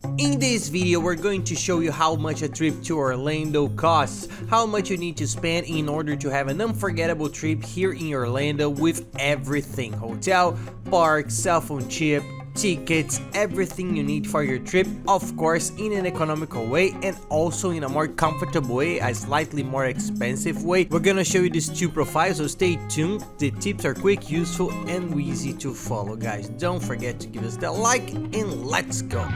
In this video, we're going to show you how much a trip to Orlando costs, how much you need to spend in order to have an unforgettable trip here in Orlando with everything: hotel, park, cell phone chip, tickets, everything you need for your trip, of course in an economical way and also in a more comfortable way, a slightly more expensive way. We're gonna show you these two profiles, so stay tuned. The tips are quick, useful and easy to follow, guys. Don't forget to give us that like and let's go.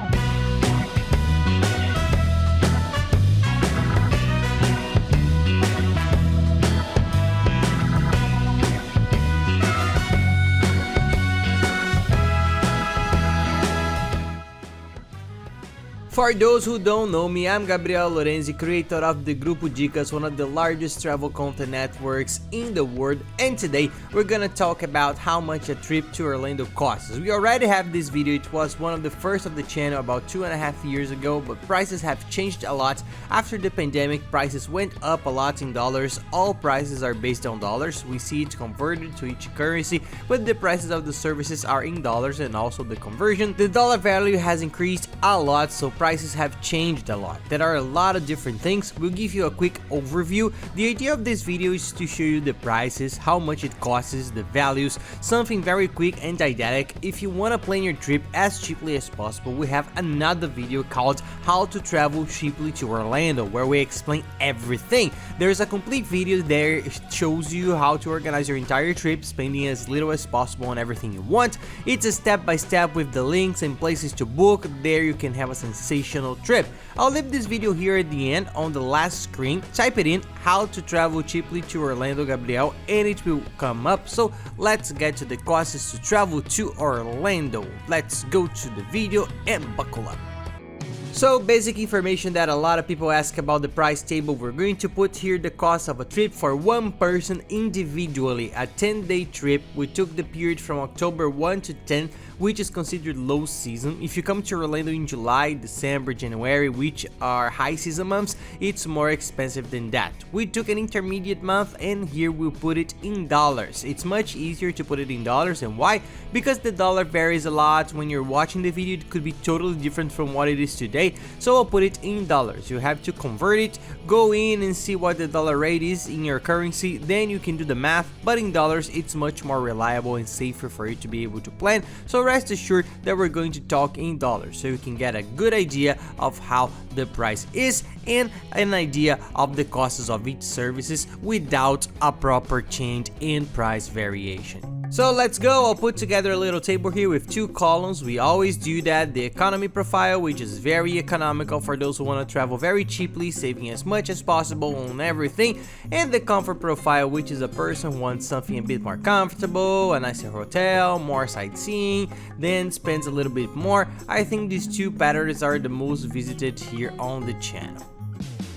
For those who don't know me, I'm Gabriel Lorenzi, creator of the Grupo Dicas, one of the largest travel content networks in the world, and today we're gonna talk about how much a trip to Orlando costs. We already have this video, it was one of the first of the channel about 2.5 years ago, but prices have changed a lot. After the pandemic, prices went up a lot in dollars. All prices are based on dollars, we see it converted to each currency, but the prices of the services are in dollars and also the conversion. The dollar value has increased a lot, so prices have changed a lot. There are a lot of different things. We'll give you a quick overview. The idea of this video is to show you the prices, how much it costs, the values, something very quick and didactic. If you want to plan your trip as cheaply as possible, we have another video called How to Travel Cheaply to Orlando, where we explain everything. There's a complete video there, it shows you how to organize your entire trip, spending as little as possible on everything you want. It's a step-by-step with the links and places to book. There you can have a sensational trip. I'll leave this video here at the end on the last screen. Type it in, how to travel cheaply to Orlando Gabriel, and it will come up. So let's get to the costs to travel to Orlando. Let's go to the video and buckle up. So, basic information that a lot of people ask about the price table. We're going to put here the cost of a trip for one person individually. A 10-day trip. We took the period from October 1 to 10, which is considered low season. If you come to Orlando in July, December, January, which are high season months, it's more expensive than that. We took an intermediate month and here we'll put it in dollars. It's much easier to put it in dollars, and why? Because the dollar varies a lot. When you're watching the video, it could be totally different from what it is today. So I'll put it in dollars. You have to convert it, go in and see what the dollar rate is in your currency, then you can do the math, but in dollars it's much more reliable and safer for you to be able to plan. So rest assured that we're going to talk in dollars so you can get a good idea of how the price is and an idea of the costs of each services without a proper change in price variation. So let's go. I'll put together a little table here with two columns. We always do that. The economy profile, which is very economical for those who want to travel very cheaply, saving as much as possible on everything, and the comfort profile, which is a person who wants something a bit more comfortable, a nicer hotel, more sightseeing, then spends a little bit more. I think these two patterns are the most visited here on the channel.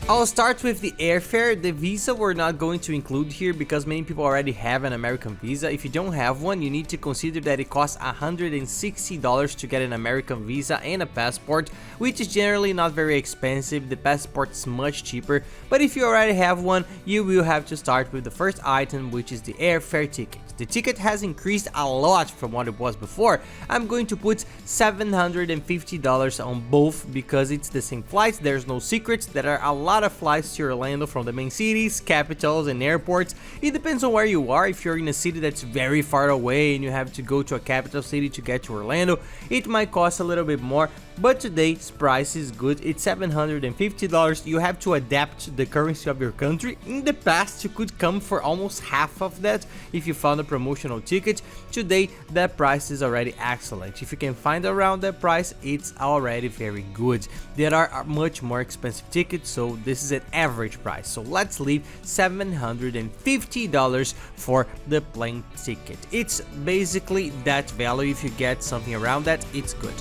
I'll start with the airfare. The visa we're not going to include here because many people already have an American visa. If you don't have one, you need to consider that it costs $160 to get an American visa and a passport, which is generally not very expensive. The passport is much cheaper, but if you already have one, you will have to start with the first item, which is the airfare ticket. The ticket has increased a lot from what it was before. I'm going to put $750 on both because it's the same flights. There's no secrets. There are a lot of flights to Orlando from the main cities, capitals and airports. It depends on where you are. If you're in a city that's very far away and you have to go to a capital city to get to Orlando, it might cost a little bit more, but today's price is good. It's $750. You have to adapt the currency of your country. In the past, you could come for almost half of that if you found a promotional ticket. Today, that price is already excellent. If you can find around that price, it's already very good. There are much more expensive tickets, so this is an average price. So let's leave $750 for the plane ticket. It's basically that value. If you get something around that, it's good.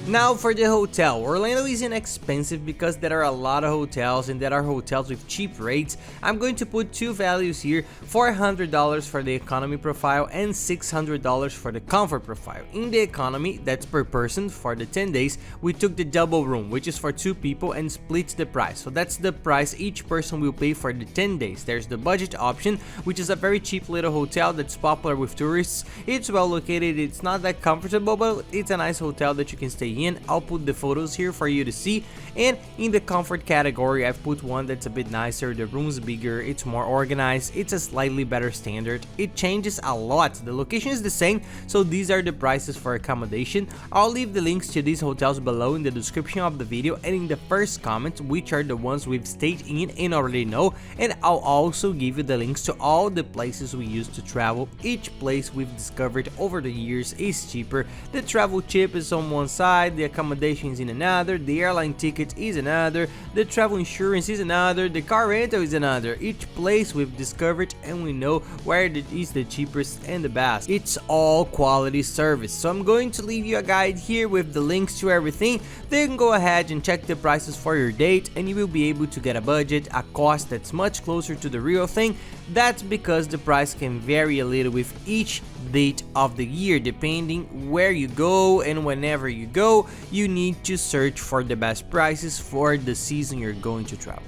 Now for the hotel. Orlando is inexpensive because there are a lot of hotels and there are hotels with cheap rates. I'm going to put two values here, $400 for the economy profile and $600 for the comfort profile. In the economy, that's per person, for the 10 days, we took the double room, which is for two people, and split the price. So that's the price each person will pay for the 10 days. There's the budget option, which is a very cheap little hotel that's popular with tourists. It's well located, it's not that comfortable, but it's a nice hotel that you can stay stay in. I'll put the photos here for you to see. And in the comfort category, I've put one that's a bit nicer. The room's bigger, it's more organized, it's a slightly better standard. It changes a lot. The location is the same, so these are the prices for accommodation. I'll leave the links to these hotels below in the description of the video and in the first comment, which are the ones we've stayed in and already know. And I'll also give you the links to all the places we used to travel. Each place we've discovered over the years is cheaper. The travel chip is on one side, the accommodation is in another, the airline ticket is another, the travel insurance is another, the car rental is another. Each place we've discovered and we know where is the cheapest and the best. It's all quality service. So I'm going to leave you a guide here with the links to everything. Then go ahead and check the prices for your date and you will be able to get a budget, a cost that's much closer to the real thing. That's because the price can vary a little with each date of the year. Depending where you go and whenever you go, you need to search for the best prices for the season you're going to travel.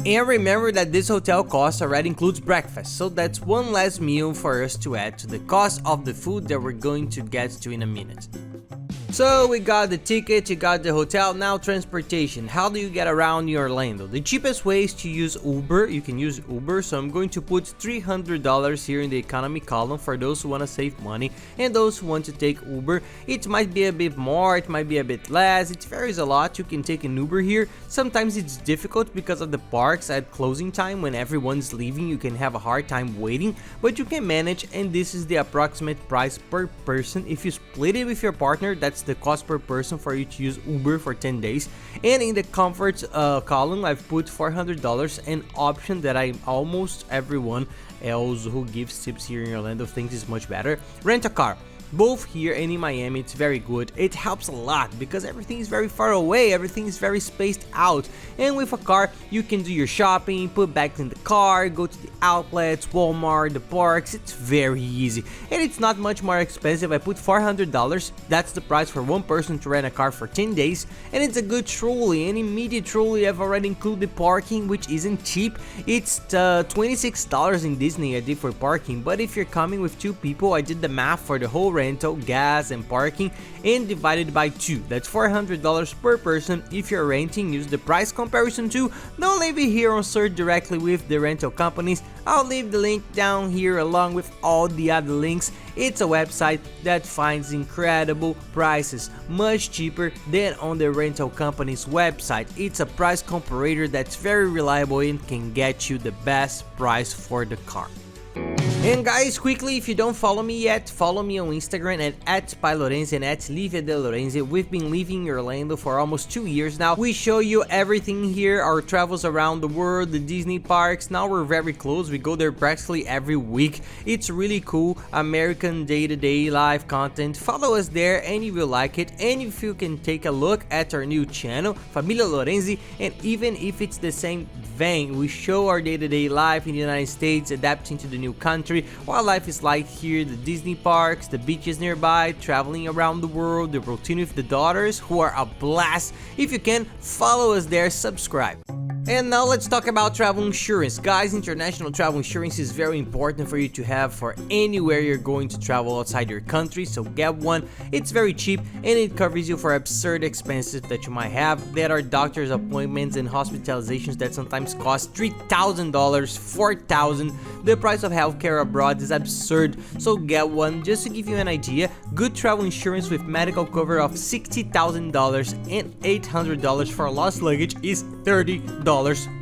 And remember that this hotel cost already includes breakfast, so that's one less meal for us to add to the cost of the food that we're going to get to in a minute. So we got the ticket, you got the hotel, now transportation. How do you get around in Orlando? The cheapest way is to use Uber. You can use Uber, so I'm going to put $300 here in the economy column for those who want to save money and those who want to take Uber. It might be a bit more, it might be a bit less, it varies a lot. You can take an Uber here. Sometimes it's difficult because of the parks at closing time. When everyone's leaving, you can have a hard time waiting, but you can manage, and this is the approximate price per person. If you split it with your partner, that's the cost per person for you to use Uber for 10 days. And in the comfort column, I've put $400, an option that almost everyone else who gives tips here in Orlando thinks is much better. Rent a car. Both here and in Miami, it's very good. It helps a lot because everything is very far away, everything is very spaced out. And with a car, you can do your shopping, put bags in the car, go to the outlets, Walmart, the parks. It's very easy. And it's not much more expensive. I put $400. That's the price for one person to rent a car for 10 days. And it's a good trolley. An immediate trolley. I've already included parking, which isn't cheap. It's $26 in Disney I did for parking. But if you're coming with 2 people, I did the math for the whole rental, gas and parking and divided by 2. That's $400 per person. If you're renting, use the price comparison tool. Don't leave it here on search directly with the rental companies. I'll leave the link down here along with all the other links. It's a website that finds incredible prices, much cheaper than on the rental company's website. It's a price comparator that's very reliable and can get you the best price for the car. And guys, quickly, if you don't follow me yet, follow me on Instagram at @PyLorenzi and @LiviaDeLorenzi. We've been living in Orlando for almost 2 years now. We show you everything here, our travels around the world, the Disney parks. Now we're very close. We go there practically every week. It's really cool, American day-to-day life content. Follow us there and you will like it. And if you can take a look at our new channel, Familia Lorenzi, and even if it's the same vein, we show our day-to-day life in the United States, adapting to the new country, what life is like here, the Disney parks, the beaches nearby, traveling around the world, the routine with the daughters, who are a blast. If you can, follow us there, subscribe. And now let's talk about travel insurance. Guys, international travel insurance is very important for you to have for anywhere you're going to travel outside your country, so get one. It's very cheap and it covers you for absurd expenses that you might have. There are doctor's appointments and hospitalizations that sometimes cost $3,000, $4,000. The price of healthcare abroad is absurd, so get one. Just to give you an idea, good travel insurance with medical cover of $60,000 and $800 for lost luggage is $30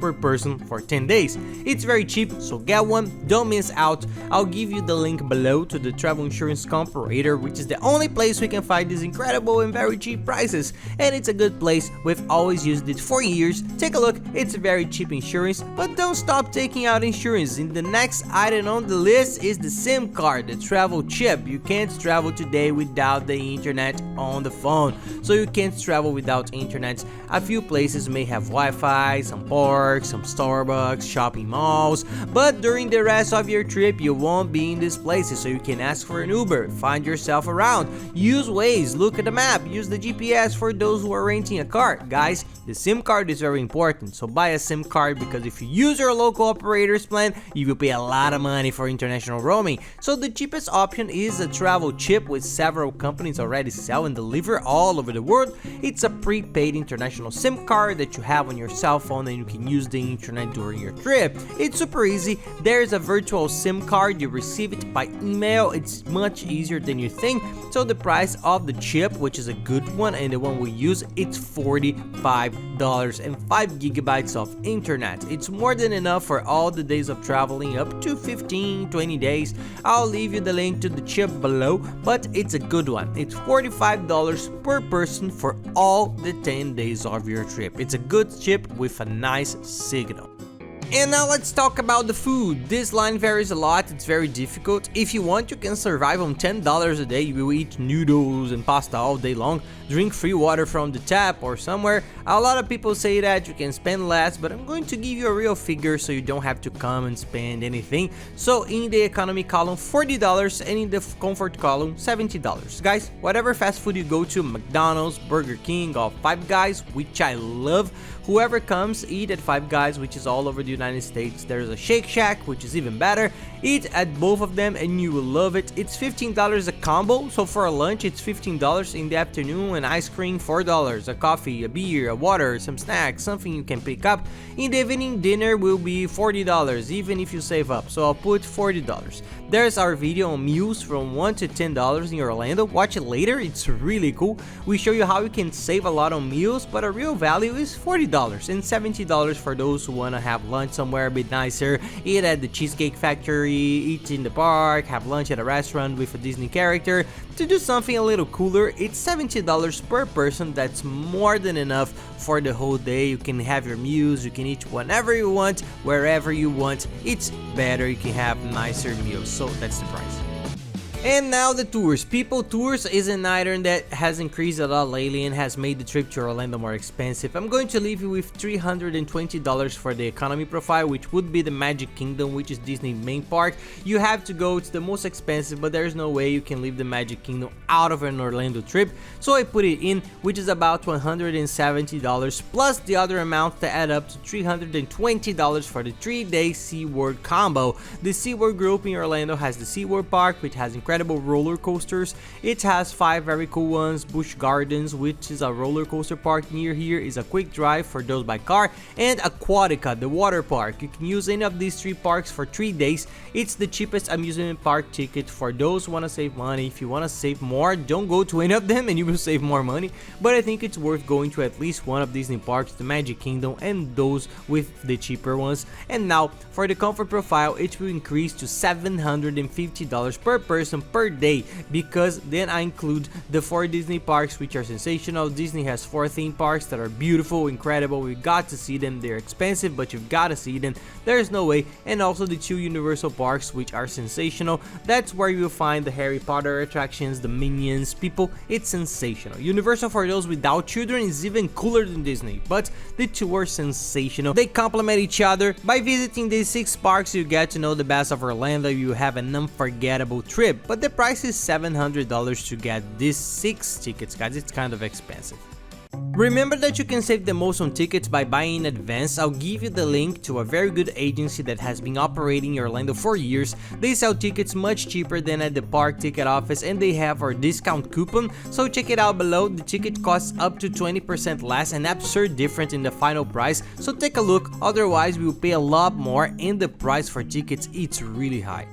per person for 10 days. It's very cheap, so get one, don't miss out. I'll give you the link below to the travel insurance comparator, which is the only place we can find these incredible and very cheap prices, and it's a good place. We've always used it for years. Take a look, it's very cheap insurance, but don't stop taking out insurance. In the next item on the list is the SIM card, the travel chip. You can't travel today without the internet on the phone, so you can't travel without internet. A few places may have Wi-Fi, some parks, some Starbucks, shopping malls, but during the rest of your trip you won't be in these places, so you can ask for an Uber, find yourself around, use Waze, look at the map, use the GPS for those who are renting a car. Guys, the SIM card is very important, so buy a SIM card because if you use your local operator's plan, you will pay a lot of money for international roaming. So the cheapest option is a travel chip, with several companies already sell and deliver all over the world. It's a prepaid international SIM card that you have on your cell phone and you can use the internet during your trip. It's super easy. There's a virtual SIM card, you receive it by email. It's much easier than you think. So the price of the chip, which is a good one and the one we use, it's $45 and 5 gigabytes of internet. It's more than enough for all the days of traveling, up to 15-20 days. I'll leave you the link to the chip below, but it's a good one. It's $45 per person for all the 10 days of your trip. It's a good chip with a nice signal. And now let's talk about the food. This line varies a lot, it's very difficult. If you want, you can survive on $10 a day. You will eat noodles and pasta all day long, drink free water from the tap or somewhere. A lot of people say that you can spend less, but I'm going to give you a real figure so you don't have to come and spend anything. So in the economy column, $40, and in the comfort column, $70. Guys, whatever fast food you go to, McDonald's, Burger King, or Five Guys, which I love, whoever comes, eat at Five Guys, which is all over the United States. There's a Shake Shack, which is even better. Eat at both of them and you will love it. It's $15 a combo, so for a lunch it's $15. In the afternoon, an ice cream, $4, a coffee, a beer, a water, some snacks, something you can pick up. In the evening, dinner will be $40, even if you save up, so I'll put $40. There's our video on meals from $1 to $10 in Orlando. Watch it later, it's really cool. We show you how you can save a lot on meals, but a real value is $40 and $70 for those who want to have lunch somewhere a bit nicer, eat at the Cheesecake Factory, eat in the park, have lunch at a restaurant with a Disney character. To do something a little cooler, it's $70 per person. That's more than enough for the whole day. You can have your meals, you can eat whenever you want, wherever you want. It's better, you can have nicer meals, so that's the price. And now the tours. People Tours is an item that has increased a lot lately and has made the trip to Orlando more expensive. I'm going to leave you with $320 for the economy profile, which would be the Magic Kingdom, which is Disney main park. You have to go, it's the most expensive, but there's no way you can leave the Magic Kingdom out of an Orlando trip. So I put it in, which is about $170 plus the other amounts that add up to $320 for the 3-day SeaWorld combo. The SeaWorld group in Orlando has the SeaWorld Park, which has incredible roller coasters. It has 5 very cool ones. Busch Gardens, which is a roller coaster park near here, is a quick drive for those by car, and Aquatica, the water park. You can use any of these 3 parks for 3 days. It's the cheapest amusement park ticket for those who want to save money. If you want to save more, don't go to any of them and you will save more money, but I think it's worth going to at least one of Disney parks, the Magic Kingdom, and those with the cheaper ones. And now for the comfort profile, it will increase to $750 per person per day, because then I include the 4 Disney parks, which are sensational. Disney has 4 theme parks that are beautiful, incredible. We got to see them. They're expensive, but you've got to see them. There's no way. And also the 2 Universal parks, which are sensational. That's where you'll find the Harry Potter attractions, the Minions, people. It's sensational. Universal for those without children is even cooler than Disney, but the 2 are sensational. They complement each other. By visiting these 6 parks, you get to know the best of Orlando. You have an unforgettable trip. But the price is $700 to get these 6 tickets, guys. It's kind of expensive. Remember that you can save the most on tickets by buying in advance. I'll give you the link to a very good agency that has been operating in Orlando for years. They sell tickets much cheaper than at the park ticket office, and they have our discount coupon, so check it out below. The ticket costs up to 20% less, an absurd difference in the final price, so take a look. Otherwise we will pay a lot more, and the price for tickets, it's really high.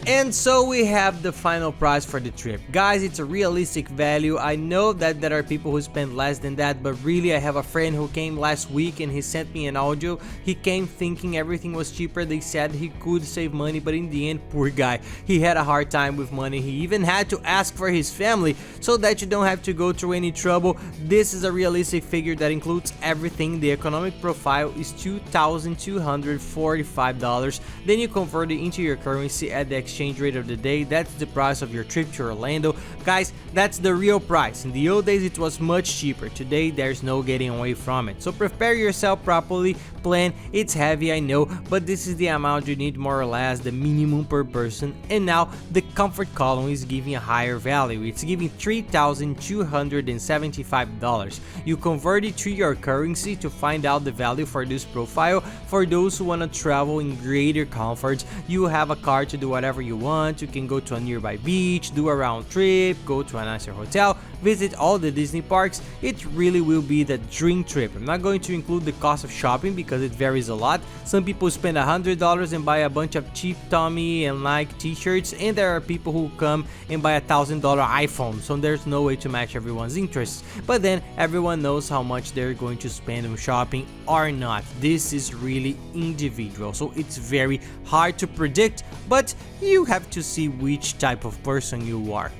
And so we have the final price for the trip. Guys, it's a realistic value. I know that there are people who spend less than that, but really I have a friend who came last week and he sent me an audio. He came thinking everything was cheaper. They said he could save money, but in the end, poor guy, he had a hard time with money. He even had to ask for his family so that you don't have to go through any trouble. This is a realistic figure that includes everything. The economic profile is $2,245. Then you convert it into your currency at the exchange exchange rate of the day, that's the price of your trip to Orlando. Guys, that's the real price. In the old days it was much cheaper. Today there's no getting away from it. So prepare yourself properly, plan. It's heavy, I know, but this is the amount you need, more or less the minimum per person. And now the comfort column is giving a higher value. It's giving $3,275. You convert it to your currency to find out the value for this profile. For those who want to travel in greater comfort, you have a car to do whatever you want. You can go to a nearby beach, do a round trip, go to a nicer hotel, visit all the Disney parks. It really will be the dream trip. I'm not going to include the cost of shopping because it varies a lot. Some people spend $100 and buy a bunch of cheap Tommy and Nike t-shirts, and there are people who come and buy $1,000 iPhone, so there's no way to match everyone's interests. But then everyone knows how much they're going to spend on shopping or not. This is really individual, so it's very hard to predict, but you have to see which type of person you are.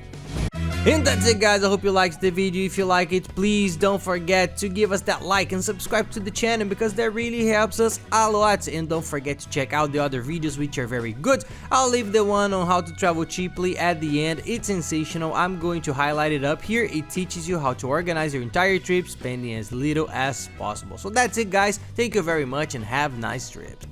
And that's it, guys. I hope you liked the video. If you like it, please don't forget to give us that like and subscribe to the channel, because that really helps us a lot. And don't forget to check out the other videos, which are very good. I'll leave the one on how to travel cheaply at the end. It's sensational. I'm going to highlight it up here. It teaches you how to organize your entire trip, spending as little as possible. So that's it, guys. Thank you very much and have a nice trip.